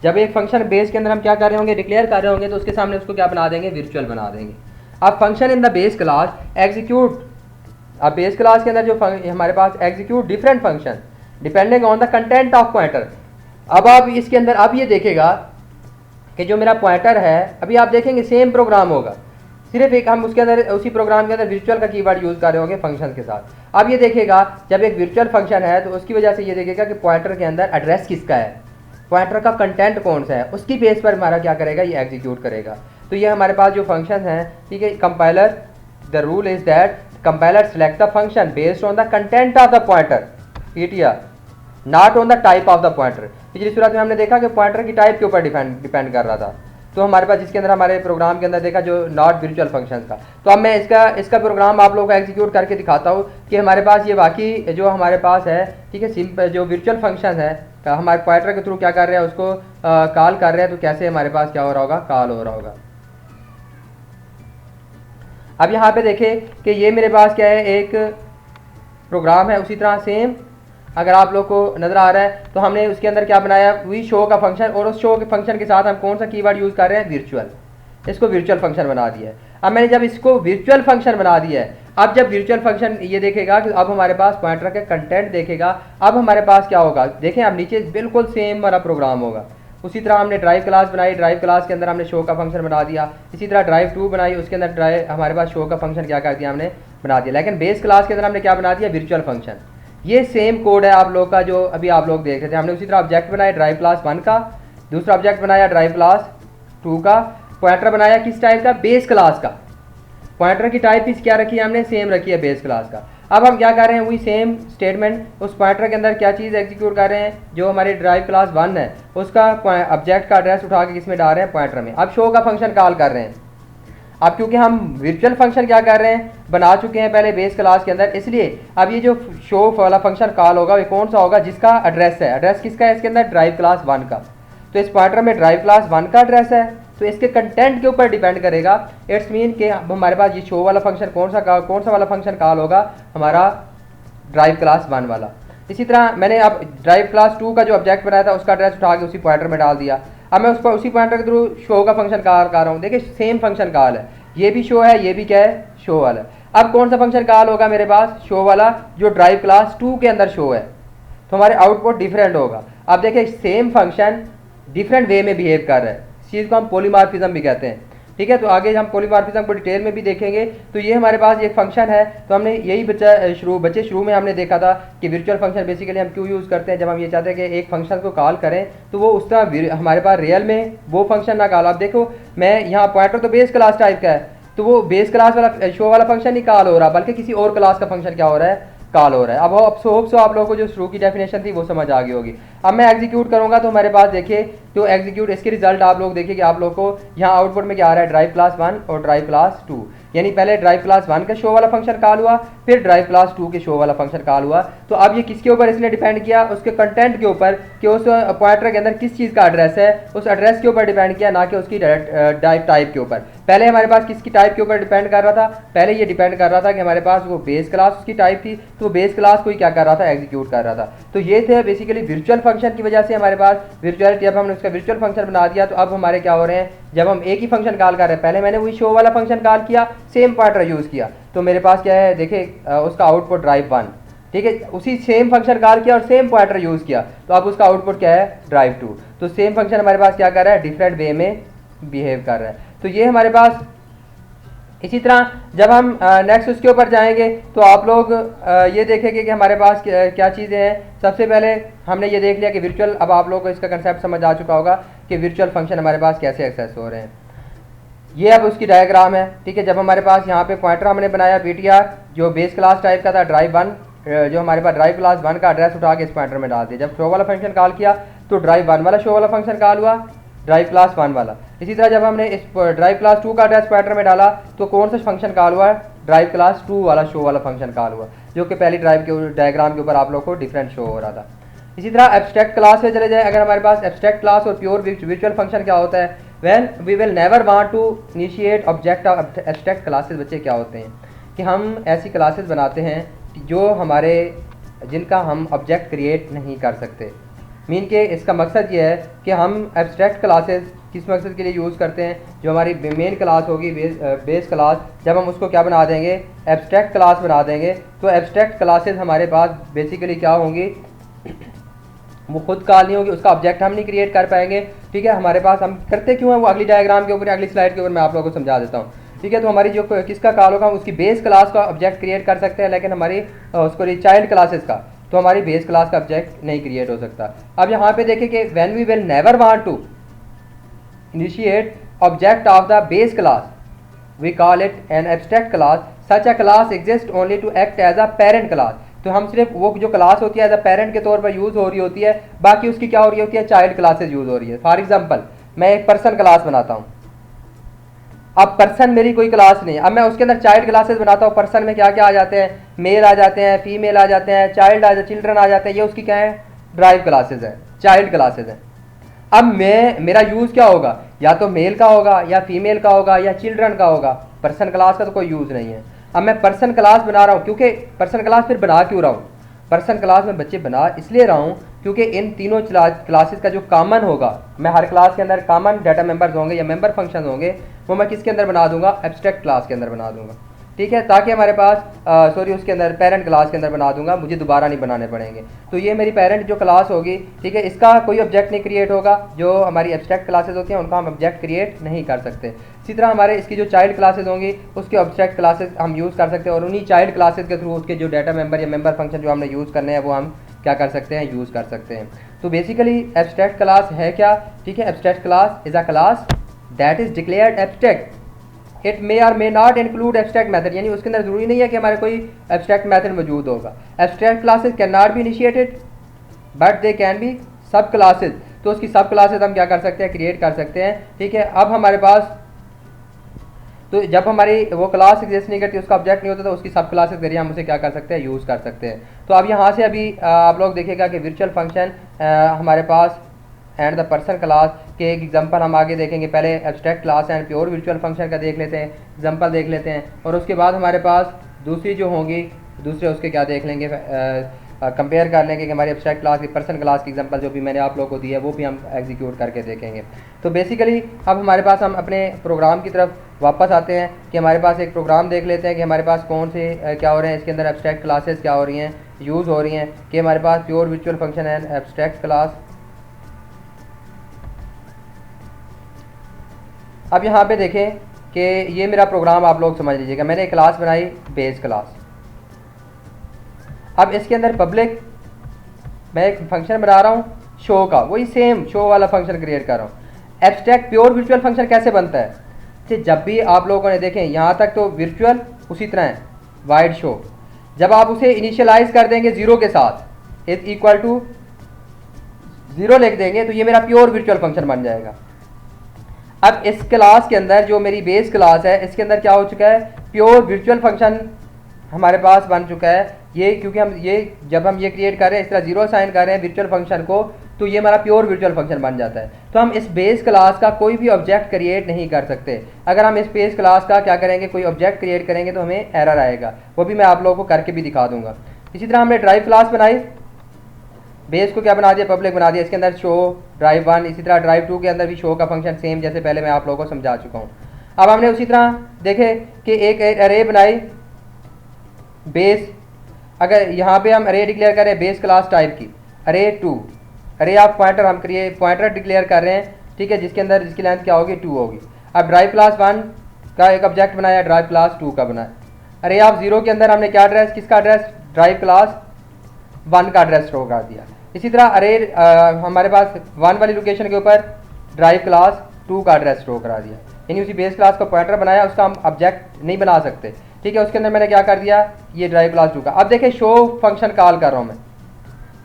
जब एक फंक्शन बेस के अंदर हम क्या कर रहे होंगे, डिक्लेयर कर रहे होंगे, तो उसके सामने उसको क्या बना देंगे, वर्चुअल बना देंगे। अब function in the base class execute, अब बेस क्लास के अंदर जो हमारे पास execute different function depending on the content of pointer. अब आप इसके अंदर अब ये देखेगा कि जो मेरा पॉइंटर है, अभी आप देखेंगे सेम प्रोग्राम होगा, सिर्फ एक हम उसके अंदर उसी प्रोग्राम के अंदर वर्चुअल का कीवर्ड यूज़ कर रहे होंगे फंक्शन के साथ। अब ये देखेगा जब एक वर्चुअल फंक्शन है तो उसकी वजह से ये देखेगा कि पॉइंटर के अंदर एड्रेस किसका है, पॉइंटर का कंटेंट कौन सा है, उसकी बेस पर हमारा क्या करेगा, ये एग्जीक्यूट करेगा। तो ये हमारे पास जो फंक्शन है, ठीक है, compiler the rule is that compiler select the function based on the content of the pointer PTR, not on the type of the pointer. पिछली सूरत में हमने देखा कि पॉइंटर की टाइप के ऊपर डिपेंड कर रहा था, तो हमारे पास जिसके अंदर हमारे प्रोग्राम के अंदर देखा जो नॉट वर्चुअल फंक्शन का। तो अब मैं इसका प्रोग्राम आप लोगों को एग्जीक्यूट करके दिखाता हूँ कि हमारे पास ये वाकई जो हमारे पास है, ठीक है, सिंपल जो वर्चुअल फंक्शन है हमारे पॉइंटर के थ्रू क्या कर रहे हैं, उसको कॉल कर रहे हैं, तो कैसे हमारे पास क्या हो रहा होगा, कॉल हो रहा होगा। अब यहाँ पे देखें कि ये मेरे पास क्या है, एक प्रोग्राम है, उसी तरह सेम अगर आप लोग को नज़र आ रहा है तो हमने उसके अंदर क्या बनाया, वही शो का फंक्शन, और उस शो के फंक्शन के साथ हम कौन सा कीवर्ड यूज़ कर रहे हैं, वर्चुअल, इसको वर्चुअल फंक्शन बना दिया है। अब मैंने जब इसको वर्चुअल फंक्शन बना दिया है, अब जब वर्चुअल फंक्शन ये देखेगा कि अब हमारे पास पॉइंटर के कंटेंट देखेगा, अब हमारे पास क्या होगा, देखें अब नीचे बिल्कुल सेम वाला प्रोग्राम होगा। उसी तरह हमने ड्राइव क्लास बनाई, ड्राइव क्लास के अंदर हमने शो का फंक्शन बना दिया, इसी तरह ड्राइव 2 बनाई, उसके अंदर ड्राइव हमारे पास शो का फंक्शन क्या कर दिया, हमने बना दिया। लेकिन बेस क्लास के अंदर हमने क्या बना दिया, वर्चुअल फंक्शन। ये सेम कोड है आप लोग का जो अभी आप लोग देख रहे थे। हमने उसी तरह ऑब्जेक्ट बनाया ड्राइव क्लास 1 का, दूसरा ऑब्जेक्ट बनाया ड्राइव क्लास 2 का, पॉइंटर बनाया किस टाइप का, बेस क्लास का। पॉइंटर की टाइप क्या रखी है हमने, सेम रखी है बेस क्लास का। अब हम क्या कर रहे हैं, वही सेम स्टेटमेंट उस पॉइंटर के अंदर क्या चीज़ एग्जीक्यूट कर रहे हैं, जो हमारे ड्राइव क्लास 1 है उसका ऑब्जेक्ट का एड्रेस उठा के किसमें डाल रहे हैं, पॉइंटर में। अब शो का फंक्शन कॉल कर रहे हैं। अब क्योंकि हम वर्चुअल फंक्शन क्या कर रहे हैं, बना चुके हैं पहले बेस क्लास के अंदर, इसलिए अब ये जो शो वाला फंक्शन कॉल होगा वो कौन सा होगा, जिसका एड्रेस है, एड्रेस किसका है इसके अंदर, ड्राइव क्लास 1 का। तो इस पॉइंटर में ड्राइव क्लास 1 का एड्रेस है, तो इसके कंटेंट के ऊपर डिपेंड करेगा। इट्स मीन कि अब हमारे पास ये शो वाला फंक्शन कौन सा वाला फंक्शन कॉल होगा, हमारा ड्राइव क्लास 1 वाला। इसी तरह मैंने अब ड्राइव क्लास 2 का जो ऑब्जेक्ट बनाया था उसका एड्रेस उठा के उसी पॉइंटर में डाल दिया। अब मैं उसको उसी पॉइंटर के थ्रू शो का फंक्शन कॉल कर रहा हूँ। देखिए सेम फंक्शन कॉल है, ये भी शो है, ये भी क्या है, शो वाला। अब कौन सा फंक्शन कॉल होगा मेरे पास, शो वाला जो ड्राइव क्लास 2 के अंदर शो है, तो हमारे आउटपुट डिफरेंट होगा। अब देखिए सेम फंक्शन डिफरेंट वे में बिहेव कर रहा है, इस चीज़ को हम पॉलीमॉर्फिज्म भी कहते हैं। ठीक है। तो आगे हम पॉलीमॉर्फिज्म को डिटेल में भी देखेंगे। तो ये हमारे पास एक फंक्शन है। तो हमने यही बच्चे शुरू में हमने देखा था कि वर्चुअल फंक्शन बेसिकली हम क्यों यूज़ करते हैं, जब हम ये चाहते हैं कि एक फंक्शन को कॉल करें तो वो उस तरह हमारे पास रियल में वो फंक्शन ना कॉल। आप देखो मैं यहाँ पॉइंटर तो बेस क्लास टाइप का है, तो वो बेस क्लास वाला शो वाला फंक्शन नहीं कॉल हो रहा, बल्कि किसी और क्लास का फंक्शन क्या हो रहा है, कॉल हो रहा है। अब होप सो आप लोगों को जो शुरू की डेफिनेशन थी वो समझ आ गई होगी। अब मैं एग्जीक्यूट करूंगा तो हमारे पास देखिए, तो एग्जीक्यूट इसके रिजल्ट आप लोग देखिए कि आप लोग को यहाँ आउटपुट में क्या आ रहा है, ड्राइव क्लास 1 और ड्राइव क्लास 2। यानी पहले ड्राइव क्लास 1 का शो वाला फंक्शन कॉल हुआ, फिर ड्राइव क्लास 2 के शो वाला फंक्शन कॉल हुआ। तो अब ये किसके ऊपर इसने डिपेंड किया, उसके कंटेंट के ऊपर, कि उस पॉइंटर के अंदर किस चीज़ का एड्रेस है, उस एड्रेस के ऊपर डिपेंड किया, ना कि उसकी टाइप के ऊपर। पहले हमारे पास किसकी टाइप के ऊपर डिपेंड कर रहा था, पहले ये डिपेंड कर रहा था कि हमारे पास वो बेस क्लास उसकी टाइप थी, तो वो बेस क्लास को ही क्या कर रहा था, एग्जीक्यूट कर रहा था। तो ये थे बेसिकली वर्चुअल फंक्शन की वजह से हमारे पास वर्चुअलिटी। अब हमने उसका वर्चुअल फंक्शन बना दिया, तो अब हमारे क्या हो रहे हैं, जब हम एक ही फंक्शन कॉल कर रहे हैं, पहले मैंने वही शो वाला फंक्शन कॉल किया, सेम पॉइंटर यूज़ किया, तो मेरे पास क्या है, देखिए उसका आउटपुट ड्राइव 1, ठीक है। उसी सेम फंक्शन कॉल किया और सेम पॉइंटर यूज़ किया, तो अब उसका आउटपुट क्या है, ड्राइव 2। तो सेम फंक्शन हमारे पास क्या कर रहा है, डिफरेंट वे में बिहेव कर रहा है। तो ये हमारे पास, इसी तरह जब हम नेक्स्ट उसके ऊपर जाएंगे तो आप लोग ये देखेंगे कि हमारे पास क्या चीज़ें हैं। सबसे पहले हमने ये देख लिया कि वर्चुअल, अब आप लोगों को इसका कंसेप्ट समझ आ चुका होगा कि वर्चुअल फंक्शन हमारे पास कैसे एक्सेस हो रहे हैं। ये अब उसकी डायग्राम है, ठीक है। जब हमारे पास यहाँ पे पॉइंटर हमने बनाया ptr, जो बेस क्लास टाइप का था, ड्राइव 1, जो हमारे पास ड्राइव क्लास 1 का एड्रेस उठा के इस पॉइंटर में डाल दिया। जब शो वाला फंक्शन कॉल किया तो ड्राइव 1 वाला शो वाला फंक्शन कॉल हुआ, ड्राइव क्लास 1 वाला। इसी तरह जब हमने इस ड्राइव क्लास 2 का एड्रेस पॉइंटर में डाला तो कौन सा फंक्शन कॉल हुआ, ड्राइव क्लास 2 वाला शो वाला फंक्शन कॉल हुआ, जो कि पहली ड्राइव के डायग्राम के ऊपर आप लोग को डिफरेंट शो हो रहा था। इसी तरह एब्स्ट्रैक्ट क्लास में चले जाए, अगर हमारे पास एब्स्ट्रैक्ट क्लास और प्योर वर्चुअल फंक्शन क्या होता है, when we will never want to initiate object of abstract classes. बच्चे क्या होते हैं कि हम ऐसी क्लासेस बनाते हैं जो हमारे, जिनका हम ऑब्जेक्ट क्रिएट नहीं कर सकते। मीन के इसका मकसद ये है कि हम एब्स्ट्रैक्ट क्लासेस किस मकसद के लिए यूज़ करते हैं, जो हमारी मेन क्लास होगी बेस क्लास, जब हम उसको क्या बना देंगे, एब्स्ट्रैक्ट क्लास बना देंगे, तो एब्स्ट्रैक्ट क्लासेस हमारे पास बेसिकली क्या होंगी, वो खुद कॉल नहीं होगी, उसका ऑब्जेक्ट हम नहीं क्रिएट कर पाएंगे, ठीक है। हमारे पास हम करते क्यों है वो अगली डायग्राम के ऊपर, अगली स्लाइड के ऊपर मैं आप लोगों को समझा देता हूँ, ठीक है। तो हमारी जो किसका कॉल होगा, उसकी बेस क्लास का ऑब्जेक्ट क्रिएट कर सकते हैं, लेकिन हमारी उसको चाइल्ड क्लासेस का, तो हमारी बेस क्लास का ऑब्जेक्ट नहीं क्रिएट हो सकता। अब यहाँ पे देखें कि when we will never want to initiate object of the base class, we call it an abstract class, such a class exist only to act as a parent class. तो हम सिर्फ वो जो क्लास होती है एज अ पेरेंट के तौर पर यूज़ हो रही होती है, बाकी उसकी क्या हो रही होती है, चाइल्ड क्लासेज यूज़ हो रही है। फॉर एग्जांपल मैं एक पर्सन क्लास बनाता हूँ, अब पर्सन मेरी कोई क्लास नहीं है, अब मैं उसके अंदर चाइल्ड क्लासेस बनाता हूँ। पर्सन में क्या क्या आ जाते हैं, मेल आ जाते हैं, फीमेल आ जाते हैं, चिल्ड्रन आ जाते हैं, ये उसकी क्या है, ड्राइव क्लासेस है, चाइल्ड क्लासेस है। अब मेरा यूज़ क्या होगा, या तो मेल का होगा, या फीमेल का होगा, या चिल्ड्रन का होगा। पर्सन क्लास का तो कोई यूज़ नहीं है। अब मैं पर्सन क्लास बना रहा हूँ, क्योंकि पर्सन क्लास फिर बना क्यों रहा हूँ, पर्सन क्लास में बच्चे बना इसलिए रहा हूँ क्योंकि इन तीनों क्लासेस का जो कॉमन होगा, मैं हर क्लास के अंदर कॉमन डाटा मेंबर्स होंगे या मेंबर फंक्शन होंगे, वो मैं किसके अंदर बना दूंगा, एब्स्ट्रैक्ट क्लास के अंदर बना दूंगा, ठीक है। ताकि हमारे पास उसके अंदर पेरेंट क्लास के अंदर बना दूंगा, मुझे दोबारा नहीं बनाने पड़ेंगे। तो ये मेरी पेरेंट जो क्लास होगी, ठीक है, इसका कोई ऑब्जेक्ट नहीं क्रिएट होगा। जो हमारी एब्स्ट्रैक्ट क्लासेस होती हैं उनका हम ऑब्जेक्ट क्रिएट नहीं कर सकते। इसी तरह हमारे इसकी जो चाइल्ड क्लासेस होंगी उसके ऑब्जेक्ट क्लासेस हम यूज़ कर सकते हैं, और उन्हीं चाइल्ड क्लासेस के थ्रू उसके जो डाटा मेंबर या मेंबर फंक्शन जो हमने यूज़ करने हैं वो हम क्या कर सकते हैं, यूज़ कर सकते हैं। तो बेसिकली एब्स्ट्रैक्ट क्लास है क्या, ठीक है। Abstract class is a class that is declared abstract, it may और may not include abstract method, यानी उसके अंदर जरूरी नहीं है कि हमारे कोई एब्स्ट्रैक्ट मेथड मौजूद होगा। Abstract classes can not be initiated but they can be सब क्लासेस, तो उसकी सब क्लासेस हम क्या कर सकते हैं, क्रिएट कर सकते हैं, ठीक है। अब हमारे पास, तो जब हमारी वो क्लास एग्जिस्ट नहीं करती, उसका ऑब्जेक्ट नहीं होता, तो उसकी सब क्लासेस जरिए हम उसे क्या कर सकते हैं, यूज़ कर सकते हैं। तो अब यहाँ से अभी आप लोग देखिएगा कि वर्चुअल फंक्शन हमारे पास एंड द पर्सन क्लास के एक एग्जांपल हम आगे देखेंगे। पहले abstract class and pure virtual function का देख लेते हैं, एग्जांपल देख लेते हैं, और उसके बाद हमारे पास दूसरी जो होंगी, दूसरे उसके क्या देख लेंगे, कंपेयर कर लेंगे कि हमारी एब्स्ट्रैक्ट क्लास की पर्सन क्लास की एग्जांपल जो भी मैंने आप लोगों को दी है वो भी हम एग्जीक्यूट करके देखेंगे। तो बेसिकली अब हमारे पास, हम अपने प्रोग्राम की तरफ वापस आते हैं कि हमारे पास एक प्रोग्राम देख लेते हैं कि हमारे पास कौन से क्या हो रहे हैं, इसके अंदर एब्स्ट्रैक्ट क्लासेस क्या हो रही हैं, यूज़ हो रही हैं। कि हमारे पास pure virtual function and abstract class. अब यहाँ पे देखें कि ये मेरा प्रोग्राम आप लोग समझ लीजिएगा। मैंने एक क्लास बनाई बेस क्लास। अब इसके अंदर पब्लिक मैं एक फंक्शन बना रहा हूँ शो का, वही सेम शो वाला फंक्शन क्रिएट कर रहा हूँ। एब्स्ट्रैक्ट प्योर वर्चुअल फंक्शन कैसे बनता है कि जब भी आप लोगों ने देखें यहाँ तक तो वर्चुअल उसी तरह है वाइड शो, जब आप उसे इनिशियलाइज कर देंगे 0 के साथ इज इक्वल टू 0 लिख देंगे तो ये मेरा प्योर वर्चुअल फंक्शन बन जाएगा। अब इस क्लास के अंदर जो मेरी बेस क्लास है इसके अंदर क्या हो चुका है, प्योर वर्चुअल फंक्शन हमारे पास बन चुका है। ये क्योंकि हम ये जब हम ये क्रिएट कर रहे हैं इस तरह 0 असाइन कर रहे हैं वर्चुअल फंक्शन को, तो ये हमारा प्योर वर्चुअल फंक्शन बन जाता है। तो हम इस बेस क्लास का कोई भी ऑब्जेक्ट क्रिएट नहीं कर सकते। अगर हम इस बेस क्लास का क्या करेंगे, कोई ऑब्जेक्ट क्रिएट करेंगे तो हमें एरर आएगा, वो भी मैं आप लोगों को करके भी दिखा दूंगा। इसी तरह हमने ड्राइव क्लास बनाई, बेस को क्या बना दिया, पब्लिक बना दिया, इसके अंदर शो ड्राइव 1, इसी तरह ड्राइव 2 के अंदर भी शो का फंक्शन सेम जैसे पहले मैं आप लोगों को समझा चुका हूँ। अब हमने उसी तरह देखे कि एक अरे बनाई बेस, अगर यहाँ पे हम अरे डिक्लेयर करें बेस क्लास टाइप की अरे 2, अरे आप पॉइंटर हम पॉइंटर डिक्लेयर कर रहे हैं, ठीक है, जिसके अंदर जिसकी लेंथ क्या होगी 2 होगी। अब ड्राइव क्लास 1 का एक ऑब्जेक्ट बनाया, ड्राइव क्लास 2 का बनाया। अरे आप 0 के अंदर हमने क्या एड्रेस, किसका एड्रेस, ड्राइव क्लास 1 का एड्रेस स्टोर कर दिया। इसी तरह अरे हमारे पास 1 वाली लोकेशन के ऊपर ड्राइव क्लास 2 का एड्रेस स्टोर करा दिया, यानी उसी बेस क्लास का पॉइंटर बनाया, उसका हम ऑब्जेक्ट नहीं बना सकते, ठीक है। उसके अंदर मैंने क्या कर दिया, ये ड्राइव क्लास 2 का। अब देखिए शो फंक्शन कॉल कर रहा हूँ मैं,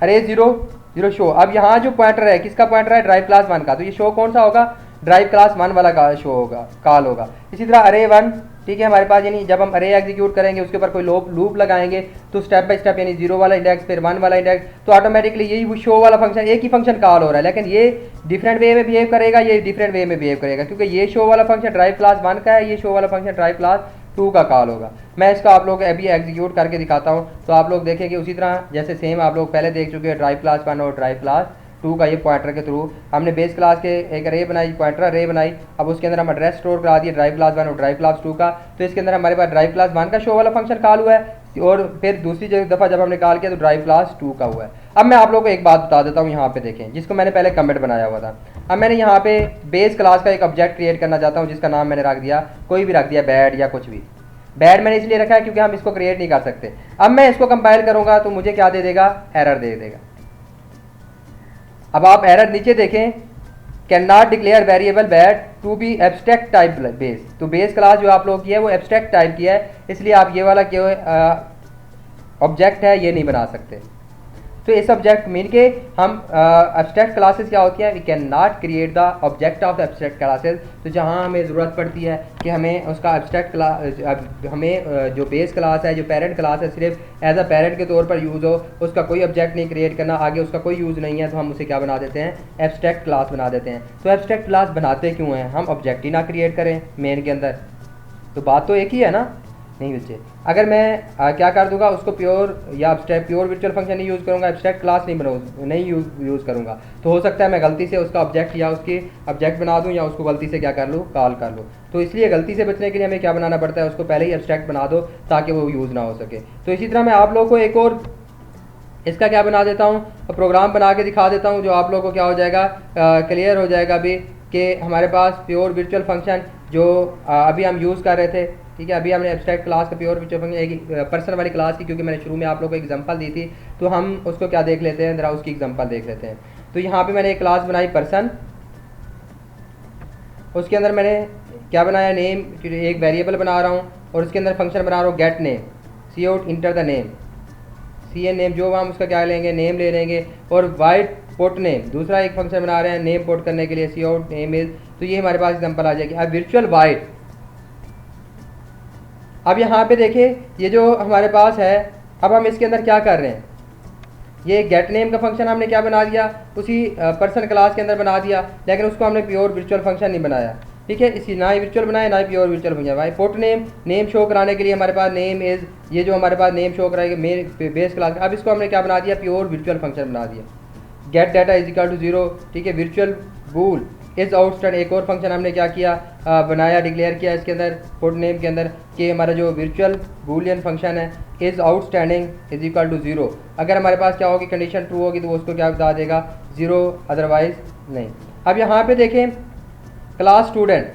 अरे 0 शो। अब यहाँ जो पॉइंटर है किसका पॉइंटर है, ड्राइव क्लास 1 का, तो ये शो कौन सा होगा, ड्राइव क्लास 1 वाला का शो होगा, कॉल होगा। इसी तरह अरे 1, ठीक है, हमारे पास यानी जब हम अरे एग्जीक्यूट करेंगे उसके ऊपर कोई लूप लगाएंगे तो स्टेप बाय स्टेप यानी 0 वाला इंडेक्स फिर 1 वाला इंडेक्स, तो ऑटोमेटिकली यही वो शो वाला फंक्शन एक ही फंक्शन कॉल हो रहा है, लेकिन ये डिफरेंट वे में बिहेव करेगा, ये डिफरेंट वे में बिहेव करेगा, क्योंकि ये शो वाला फंक्शन ड्राइव क्लास 1 का है, ये शो वाला फंक्शन ड्राइव क्लास 2 का कॉल होगा। मैं इसका आप लोग अभी एग्जीक्यूट करके दिखाता हूँ, तो आप लोग देखेंगे उसी तरह जैसे सेम आप लोग पहले देख चुके हैं ड्राइव क्लास 1 और ड्राइव क्लास 2 का ये पॉइंटर के थ्रू हमने बेस क्लास के एक अरे बनाई, पॉइंटर अरे बनाई। अब उसके अंदर हम एड्रेस स्टोर करा दिए ड्राइव क्लास 1 और ड्राइव क्लास 2 का, तो इसके अंदर हमारे पास ड्राइव क्लास 1 का शो वाला फंक्शन कॉल हुआ है और फिर दूसरी दफ़ा जब हमने कॉल किया तो ड्राइव क्लास 2 का हुआ है। अब मैं आप लोगों को एक बात बता देता हूँ, यहाँ पे देखें जिसको मैंने पहले कमेंट बनाया हुआ था। अब मैंने यहाँ पे बेस क्लास का एक ऑब्जेक्ट क्रिएट करना चाहता हूँ जिसका नाम मैंने रख दिया, कोई भी रख दिया बैड या कुछ भी। बैड मैंने इसलिए रखा है क्योंकि हम इसको क्रिएट नहीं कर सकते। अब मैं इसको कंपाइल करूँगा तो मुझे क्या दे देगा, एरर दे देगा। अब आप एरर नीचे देखें, can not declare variable bad to be abstract type base, तो बेस क्लास जो आप लोग की है वो एब्स्ट्रैक्ट टाइप की है, इसलिए आप ये वाला क्यों ऑब्जेक्ट है ये नहीं बना सकते। तो इस ऑब्जेक्ट मीन के हम एब्स्ट्रैक्ट क्लासेस क्या होती हैं, we can not create the object of the abstract classes. तो जहाँ हमें ज़रूरत पड़ती है कि हमें उसका एब्स्ट्रैक्ट क्लास हमें जो बेस क्लास है, जो पेरेंट क्लास है, सिर्फ एज अ पेरेंट के तौर पर यूज़ हो, उसका कोई ऑब्जेक्ट नहीं क्रिएट करना, आगे उसका कोई यूज़ नहीं है, तो हम उसे क्या बना देते हैं, एब्स्ट्रैक्ट क्लास बना देते हैं। तो एब्स्ट्रैक्ट क्लास बनाते क्यों हैं, हम ऑब्जेक्ट ही ना क्रिएट करें मेन के अंदर, तो बात तो एक ही है ना। नहीं बच्चे, अगर मैं क्या कर दूंगा उसको प्योर या एब्स्ट्रैक्ट प्योर वर्चुअल फंक्शन नहीं यूज़ करूंगा, एब्स्ट्रैक्ट क्लास नहीं यूज़ करूंगा, तो हो सकता है मैं गलती से उसका ऑब्जेक्ट या उसकी ऑब्जेक्ट बना दूं या उसको गलती से क्या कर लूँ, कॉल कर लूँ। तो इसलिए गलती से बचने के लिए हमें क्या बनाना पड़ता है, उसको पहले ही एब्स्ट्रैक्ट बना दो ताकि वो यूज़ ना हो सके। तो इसी तरह मैं आप लोगों को एक और इसका क्या बना देता हूँ, प्रोग्राम बना के दिखा देता हूँ, जो आप लोगों को क्या हो जाएगा, क्लियर हो जाएगा अभी कि हमारे पास प्योर वर्चुअल फंक्शन जो अभी हम यूज़ कर रहे थे, ठीक है। अभी हमने एब्स्ट्रैक्ट क्लास का प्योर वर्चुअल फंक्शन एक पर्सन वाली क्लास की, क्योंकि मैंने शुरू में आप लोगों को एग्जांपल दी थी, तो हम उसको क्या देख लेते हैं, जरा उसकी एग्जांपल देख लेते हैं। तो यहाँ पे मैंने एक क्लास बनाई पर्सन, उसके अंदर मैंने क्या बनाया, नेम, एक वेरिएबल बना रहा हूँ और उसके अंदर फंक्शन बना रहा हूँ get name, cout enter the name, cin name, जो हम उसका क्या लेंगे, नेम ले लेंगे, और वाइट पोर्ट नेम, दूसरा एक फंक्शन बना रहे हैं नेम पोर्ट करने के लिए, सी आउट नेम इज, तो ये हमारे पास एग्जांपल आ जाएगी। अब वर्चुअल वाइड, अब यहाँ पे देखिए ये जो हमारे पास है, अब हम इसके अंदर क्या कर रहे हैं, ये गेट नेम का फंक्शन हमने क्या बना दिया, उसी पर्सन क्लास के अंदर बना दिया, लेकिन उसको हमने प्योर वर्चुअल फंक्शन नहीं बनाया, ठीक है। इसी ना ही वर्चुअल बनाया ना ही प्योर वर्चुअल फंक्शन। भाई पोर्ट नेम, नेम शो कराने के लिए हमारे पास नेम इज़, ये जो हमारे पास नेम शो कराएगा मेन बेस क्लास, अब इसको हमने क्या बना दिया, प्योर वर्चुअल फंक्शन बना दिया। Get data is equal to 0, ठीक है। वर्चुअल बूल इज आउटस्टैंड, एक और फंक्शन हमने क्या किया, बनाया, डिक्लेयर किया इसके अंदर पोर्ट नेम के अंदर कि हमारा जो वर्चुअल बूलियन फंक्शन है is outstanding is equal to 0। अगर हमारे पास क्या होगी, कंडीशन ट्रू होगी तो वो उसको क्या बता देगा, 0, अदरवाइज नहीं। अब यहाँ पे देखें क्लास स्टूडेंट,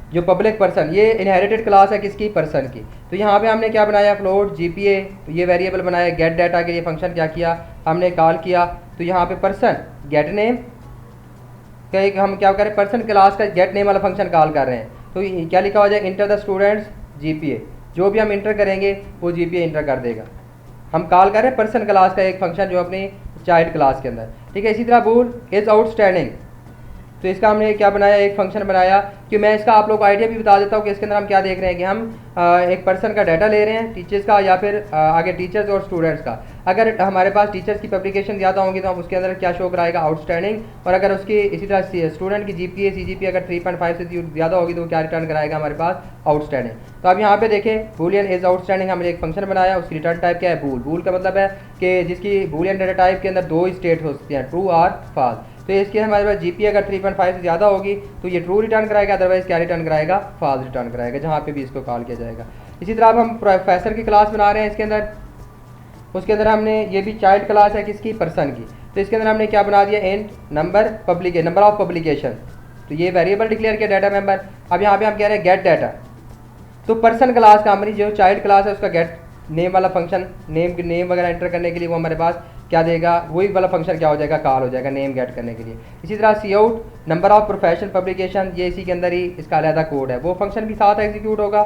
जो पब्लिक पर्सन, ये इनहेरिटेड क्लास है किसकी, पर्सन की। तो यहाँ पे हमने क्या बनाया, फ्लोट जीपीए, तो ये वेरिएबल बनाया। गेट डाटा के लिए फंक्शन क्या किया हमने, कॉल किया। तो यहाँ पे पर्सन गेट नेम का एक हम क्या करें, पर्सन क्लास का गेट नेम वाला फंक्शन कॉल कर रहे हैं। तो क्या लिखा हो जाए, इंटर द स्टूडेंट्स जीपीए, जो भी हम इंटर करेंगे वो जीपीए इंटर कर देगा। हम कॉल कर रहे हैं पर्सन क्लास का एक फंक्शन जो अपनी चाइल्ड क्लास के अंदर, ठीक है। इसी तरह बूल इज आउटस्टैंडिंग, तो इसका हमने क्या बनाया, एक फंक्शन बनाया। कि मैं इसका आप लोग को आइडिया भी बता देता हूँ कि इसके अंदर हम क्या देख रहे हैं कि हम एक पर्सन का डाटा ले रहे हैं, टीचर्स का, या फिर आगे टीचर्स और स्टूडेंट्स का। अगर हमारे पास टीचर्स की पब्लिकेशन ज़्यादा होंगी तो हम उसके अंदर क्या शो कराएगा, आउटस्टैंडिंग। और अगर उसकी इसी तरह स्टूडेंट की जीपीए सीजीपीए अगर 3.5 से ज़्यादा होगी तो वो क्या रिटर्न कराएगा हमारे पास, आउटस्टैंडिंग। तो अब यहाँ पे देखें, बूलियन इज आउटस्टैंडिंग, हमने एक फंक्शन बनाया, उसकी रिटर्न टाइप क्या है, बूल। बूल का मतलब है कि जिसकी बूलियन डाटा टाइप के अंदर दो स्टेट हो सकती हैं, ट्रू और फॉल्स। तो इसके हमारे पास जीपीए अगर 3.5 से ज़्यादा होगी तो ये ट्रू रिटर्न कराएगा, अदरवाइज क्या रिटर्न कराएगा, फॉल्स रिटर्न कराएगा, जहाँ पे भी इसको कॉल किया जाएगा। इसी तरह अब हम प्रोफेसर की क्लास बना रहे हैं इसके अंदर। उसके अंदर हमने, ये भी चाइल्ड क्लास है किसकी, पर्सन की। तो इसके अंदर हमने क्या बना दिया, int number number of publication. तो ये वेरिएबल डिक्लेयर किया डाटा मेंबर। अब यहाँ पे हम कह रहे हैं गेट डाटा। तो पर्सन क्लास का हमारी जो चाइल्ड क्लास है उसका गेट नेम वाला फंक्शन, नेम वगैरह एंटर करने के लिए वो हमारे पास क्या देगा, वही वाला फंक्शन क्या हो जाएगा, कॉल हो जाएगा नेम गेट करने के लिए। इसी तरह see out number of professional publication, ये इसी के अंदर ही इसका अलहदा कोड है, वो फंक्शन भी साथ एग्जीक्यूट होगा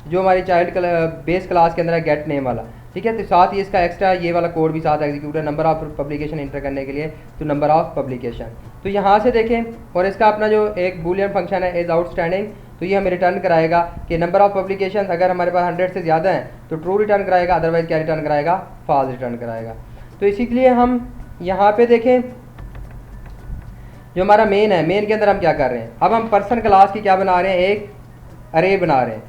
जो हमारी चाइल्ड बेस क्लास के अंदर है गेट नेम वाला, ठीक है। तो साथ ही इसका एक्स्ट्रा ये वाला कोड भी साथ एग्जीक्यूट है नंबर ऑफ पब्लिकेशन इंटर करने के लिए, तो नंबर ऑफ पब्लिकेशन। तो यहाँ से देखें, और इसका अपना जो एक बूलियन फंक्शन है इज आउटस्टैंडिंग, तो ये हमें रिटर्न कराएगा कि नंबर ऑफ पब्लिकेशन अगर हमारे पास 100 से ज़्यादा है तो ट्रू रिटर्न कराएगा, अदरवाइज क्या रिटर्न कराएगा, फॉल्स रिटर्न कराएगा। तो इसीलिए हम यहाँ पे देखें, जो हमारा मेन है, मेन के अंदर हम क्या कर रहे हैं, अब हम पर्सन क्लास की क्या बना रहे हैं, एक अरे बना रहे हैं।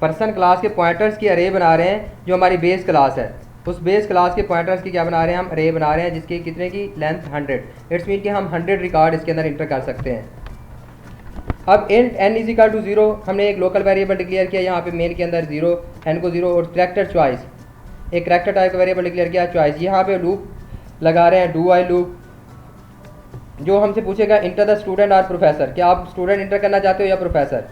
पर्सन क्लास के पॉइंटर्स की अरे बना रहे हैं, जो हमारी बेस क्लास है उस बेस क्लास के पॉइंटर्स की क्या बना रहे हैं, हम अरे बना रहे हैं जिसकी कितने की लेंथ 100। इट्स मीन कि हम 100 रिकॉर्ड इसके अंदर इंटर कर सकते हैं। अब int n is equal to 0 हमने एक लोकल वेरिएबल डिक्लेयर किया यहाँ पे मेन के अंदर 0, n को 0, और करैक्टर चॉइस, एक करैक्टर टाइप का वेरिएबल डिक्लेयर किया चॉइस। यहाँ पे लूप लगा रहे हैं, डू वाइल लूप, जो हमसे पूछेगा इंटर द स्टूडेंट और प्रोफेसर, क्या आप स्टूडेंट इंटर करना चाहते हो या प्रोफेसर,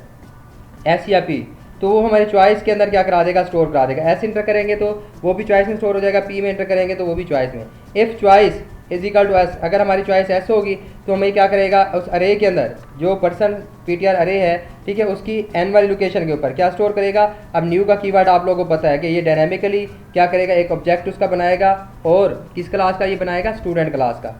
एस या पी। तो वो हमारे चॉइस के अंदर क्या करा देगा, स्टोर करा देगा। एस इंटर करेंगे तो वो भी चॉइस में स्टोर हो जाएगा, पी में इंटर करेंगे तो वो भी चॉइस में। If choice is equal to S, अगर हमारी चॉइस एस होगी तो हमें क्या करेगा, उस अरे के अंदर जो पर्सन पीटीआर अरे है, ठीक है, उसकी एन वाली लोकेशन के ऊपर क्या स्टोर करेगा। अब न्यू का कीवर्ड आप लोगों को पता है कि ये डायनामिकली क्या करेगा, एक ऑब्जेक्ट उसका बनाएगा, और किस क्लास का ये बनाएगा, स्टूडेंट क्लास का।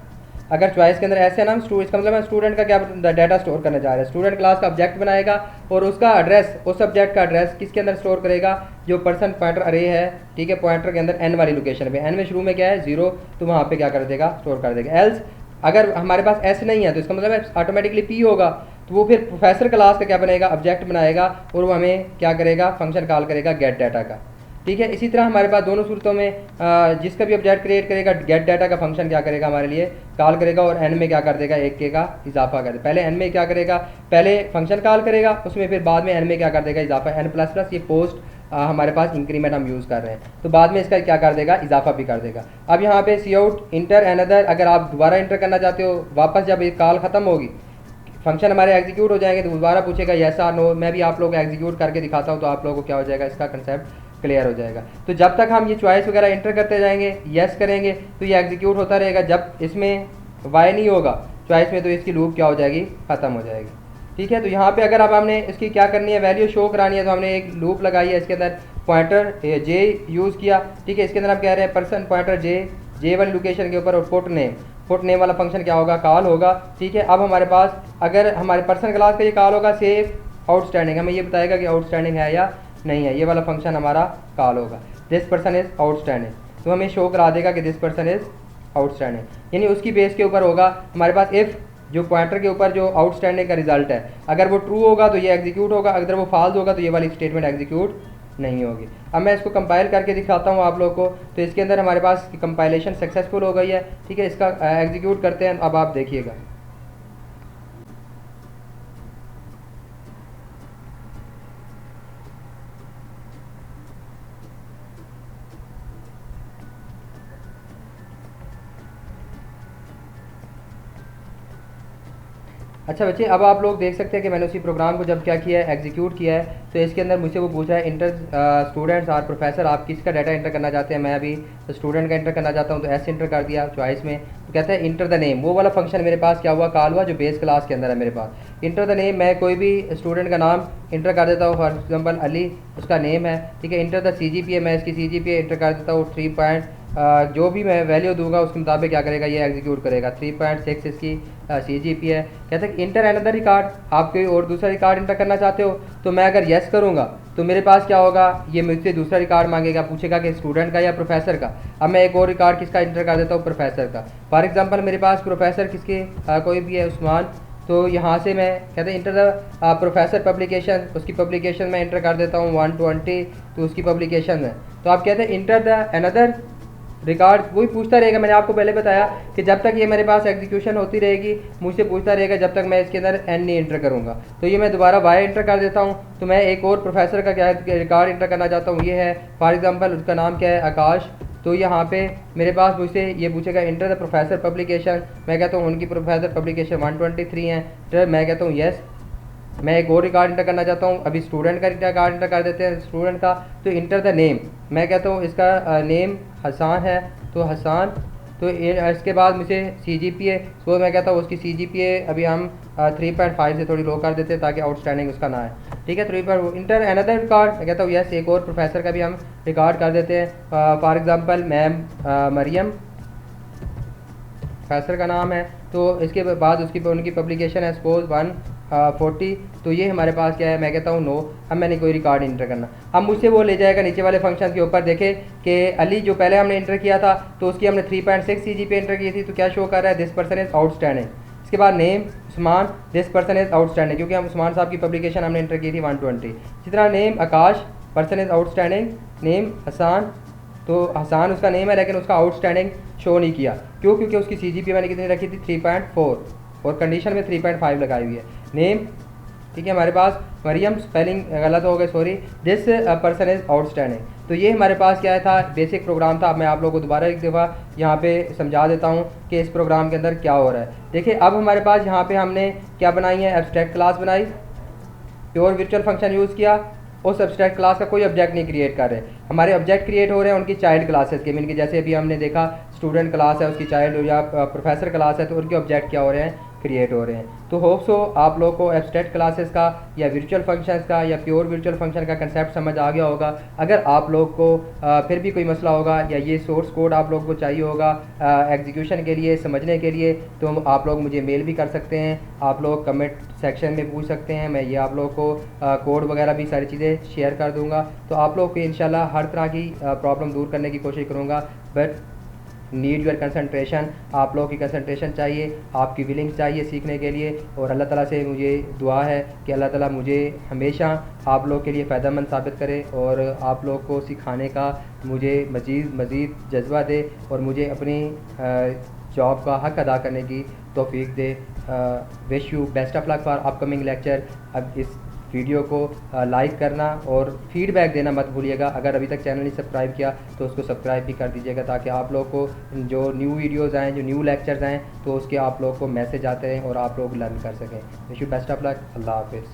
अगर चॉइस के अंदर ऐसे ना, इसका मतलब है स्टूडेंट का क्या डाटा स्टोर करने जा रहे हैं, स्टूडेंट क्लास का ऑब्जेक्ट बनाएगा, और उसका एड्रेस, उस ऑब्जेक्ट का एड्रेस किसके अंदर स्टोर करेगा, जो पर्सन पॉइंटर अरे है, ठीक है, पॉइंटर के अंदर एन वाली लोकेशन पे, एन में शुरू में क्या है 0, तो वहाँ पे क्या कर देगा, स्टोर कर देगा। एल्स अगर हमारे पास एस नहीं है तो इसका मतलब ऑटोमेटिकली पी होगा, तो वो फिर प्रोफेसर क्लास का क्या बनेगा, ऑब्जेक्ट बनाएगा, और वो हमें क्या करेगा, फंक्शन कॉल करेगा गेट डाटा का, ठीक है। इसी तरह हमारे पास दोनों सूरतों में जिसका भी ऑब्जेक्ट क्रिएट करेगा, गेट डाटा का फंक्शन क्या करेगा, हमारे लिए कॉल करेगा, और एन में क्या कर देगा, एक के का इजाफा कर देगा। पहले एन में क्या करेगा, पहले फंक्शन कॉल करेगा, उसमें फिर बाद में एन में क्या कर देगा, इजाफा, एन प्लस प्लस, ये पोस्ट हमारे पास इंक्रीमेंट हम यूज़ कर रहे हैं, तो बाद में इसका क्या कर देगा, इजाफा भी कर देगा। अब यहाँ पे सी आउट इंटर अनदर, अगर आप दोबारा इंटर करना चाहते हो, वापस जब ये कॉल ख़त्म होगी, फंक्शन हमारे एग्जीक्यूट हो जाएंगे, तो दोबारा पूछेगा येस और नो। मैं भी आप लोगों को एग्जीक्यूट करके दिखाता हूँ तो आप लोगों को क्या हो जाएगा, इसका कंसेप्ट क्लियर हो जाएगा। तो जब तक हम ये चॉइस वगैरह इंटर करते जाएंगे, येस करेंगे, तो ये एग्जीक्यूट होता रहेगा। जब इसमें वाई नहीं होगा चॉइस में, तो इसकी लूप क्या हो जाएगी, ख़त्म हो जाएगी, ठीक है। तो यहाँ पे अगर अब हमने इसकी क्या करनी है, वैल्यू शो करानी है, तो हमने एक लूप लगाई है, इसके अंदर पॉइंटर जे यूज़ किया, ठीक है। इसके अंदर हम कह रहे हैं पर्सन पॉइंटर जे वाली लोकेशन के ऊपर, और पुट नेम वाला फंक्शन क्या होगा, कॉल होगा, ठीक है। अब हमारे पास अगर हमारे पर्सन क्लास का ये कॉल होगा, सेव आउटस्टैंडिंग, हमें ये बताएगा कि आउटस्टैंडिंग है या नहीं है, ये वाला फंक्शन हमारा कॉल होगा, दिस पर्सन इज़ आउटस्टैंडिंग, तो हमें शो करा देगा कि दिस पर्सन इज़ आउटस्टैंडिंग, यानी उसकी बेस के ऊपर होगा हमारे पास इफ़, जो पॉइंटर के ऊपर जो आउटस्टैंडिंग का रिजल्ट है, अगर वो ट्रू होगा तो ये एग्जीक्यूट होगा, अगर वो फॉल्स होगा तो ये वाली स्टेटमेंट एग्जीक्यूट नहीं होगी। अब मैं इसको कंपाइल करके दिखाता हूँ आप लोग को। तो इसके अंदर हमारे पास कंपाइलेशन सक्सेसफुल हो गई है, ठीक है। इसका एग्जीक्यूट करते हैं, अब आप देखिएगा। अच्छा बच्चे, अब आप लोग देख सकते हैं कि मैंने उसी प्रोग्राम को जब क्या किया है, एग्जीक्यूट किया है, तो इसके अंदर मुझसे वो पूछ रहा है इंटर स्टूडेंट्स और प्रोफेसर, आप किसका डाटा इंटर करना चाहते हैं। मैं अभी स्टूडेंट का इंटर करना चाहता हूँ, तो एस इंटर कर दिया चॉइस में। तो कहता है इंटर द नेम, वो वाला फंक्शन मेरे पास क्या हुआ, कॉल हुआ, जो बेस क्लास के अंदर है मेरे पास। इंटर द नेम, मैं कोई भी स्टूडेंट का नाम इंटर कर देता हूँ, फॉर एग्जाम्पल अली उसका नेम है, ठीक है। इंटर द CGPA, मैं इसकी CGPA इंटर कर देता हूँ 3 पॉइंट, जो भी मैं वैल्यू दूंगा उसके मुताबिक क्या करेगा, ये एग्जीक्यूट करेगा। 3.6 इसकी CGPA है। कहते हैं इंटर अनदर रिकॉर्ड, आप कोई और दूसरा रिकॉर्ड इंटर करना चाहते हो, तो मैं अगर येस करूँगा तो मेरे पास क्या होगा, ये मुझसे दूसरा रिकॉर्ड मांगेगा, पूछेगा कि स्टूडेंट का या प्रोफेसर का। अब मैं एक और रिकॉर्ड किसका इंटर कर देता हूँ, प्रोफेसर का। फॉर एग्जांपल मेरे पास प्रोफेसर किसके कोई भी है, उस्मान, तो यहाँ से मैं कहते हैं इंटर द प्रोफेसर पब्लिकेशन, उसकी पब्लिकेशन मैं इंटर कर देता हूँ 120, तो उसकी पब्लिकेशन है। तो आप कहते हैं इंटर द अनदर रिकॉर्ड, वही पूछता रहेगा। मैंने आपको पहले बताया कि जब तक ये मेरे पास एग्जीक्यूशन होती रहेगी मुझसे पूछता रहेगा, जब तक मैं इसके अंदर एन नहीं इंटर करूँगा। तो ये मैं दोबारा वाई इंटर कर देता हूँ, तो मैं एक और प्रोफेसर का क्या रिकॉर्ड इंटर करना चाहता हूँ, ये है फॉर एग्जांपल उसका नाम क्या है, आकाश। तो यहाँ पे मेरे पास मुझसे ये पूछेगा इंटर द प्रोफेसर पब्लिकेशन, मैं कहता हूँ उनकी प्रोफेसर पब्लिकेशन 123 है, तो मैं कहता हूँ येस। मैं एक और रिकॉर्ड इंटर करना चाहता हूँ, अभी स्टूडेंट का रिकॉर्ड इंटर कर देते हैं स्टूडेंट का, तो इंटर द नेम, मैं कहता हूँ इसका नेम हसान है, तो हसान। तो इसके बाद मुझे CGPA, तो मैं कहता हूँ उसकी CGPA अभी हम 3.5 से थोड़ी लो कर देते हैं ताकि आउटस्टैंडिंग उसका ना है, ठीक है। 3. इंटर अनदर रिकॉर्ड, मैं कहता हूँ यस, एक और प्रोफेसर का भी हम रिकॉर्ड कर देते हैं। For example ma'am Maryam professor का नाम है, तो इसके बाद उसकी उनकी पब्लिकेशन है सपोज 140, तो ये हमारे पास क्या है, मैं कहता हूँ नो। अब मैंने कोई रिकॉर्ड इंटर करना, अब मुझसे वो ले जाएगा नीचे वाले फंक्शन के ऊपर। देखें कि अली जो पहले हमने इंटर किया था, तो उसकी हमने 3.6 CGPA इंटर की थी, तो क्या शो कर रहा है, दिस पर्सन इज आउटस्टैंडिंग। इसके बाद name Usman, this person is outstanding, क्योंकि हम उस्मान साहब की पब्लिकेशन हमने इंटर की थी 120। इसी तरह name Akash, person is outstanding. Name Hasan, तो हसान उसका नेम है लेकिन उसका आउटस्टैंडिंग शो नहीं किया, क्यों, क्योंकि उसकी CGPA मैंने कितनी रखी थी 3.4 और कंडीशन में 3.5 लगाई हुई है। नेम, ठीक है, हमारे पास मरियम, स्पेलिंग गलत हो गए sorry, this person is outstanding. तो ये हमारे पास क्या था, बेसिक प्रोग्राम था। अब मैं आप लोगों को दोबारा एक दफ़ा यहाँ पे समझा देता हूँ कि इस प्रोग्राम के अंदर क्या हो रहा है। देखिए अब हमारे पास यहाँ पे हमने क्या बनाई है, एब्स्ट्रैक्ट क्लास बनाई, प्योर वर्चुअल फंक्शन यूज़ किया, उस एब्स्ट्रैक्ट क्लास का कोई ऑब्जेक्ट नहीं क्रिएट कर रहे, हमारे ऑब्जेक्ट क्रिएट हो रहे हैं उनकी चाइल्ड क्लासेस के, मीन कि जैसे अभी हमने देखा स्टूडेंट क्लास है उसकी चाइल्ड, या प्रोफेसर क्लास है तो उनके ऑब्जेक्ट क्या हो रहे हैं, क्रिएट हो रहे हैं। तो होप सो आप लोग को एब्स्ट्रैक्ट क्लासेस का या वर्चुअल फंक्शंस का या प्योर वर्चुअल फंक्शन का कंसेप्ट समझ आ गया होगा। अगर आप लोग को फिर भी कोई मसला होगा या ये सोर्स कोड आप लोग को चाहिए होगा एग्जीक्यूशन के लिए, समझने के लिए, तो आप लोग मुझे मेल भी कर सकते हैं, आप लोग कमेंट सेक्शन में पूछ सकते हैं, मैं ये आप लोग को कोड वगैरह भी सारी चीज़ें शेयर कर दूँगा। तो आप लोग को इंशाल्लाह हर तरह की प्रॉब्लम दूर करने की कोशिश करूँगा, बट नीड योर कंसंट्रेशन, आप लोगों की कंसंट्रेशन चाहिए, आपकी विलिंग चाहिए सीखने के लिए। और अल्लाह ताला से मुझे दुआ है कि अल्लाह ताला मुझे हमेशा आप लोग के लिए फ़ायदेमंद साबित करे और आप लोग को सिखाने का मुझे मज़ीद जज्बा दे और मुझे अपनी जॉब का हक़ अदा करने की तौफीक दे। Wish you best of luck for upcoming lecture. अब इस वीडियो को लाइक करना और फीडबैक देना मत भूलिएगा। अगर अभी तक चैनल नहीं सब्सक्राइब किया तो उसको सब्सक्राइब भी कर दीजिएगा, ताकि आप लोग को जो न्यू वीडियोज़ आएँ, जो न्यू लेक्चर्स आएँ, तो उसके आप लोग को मैसेज आते हैं और आप लोग लर्न कर सकें। Wish you best of luck. Allah हाफिज़।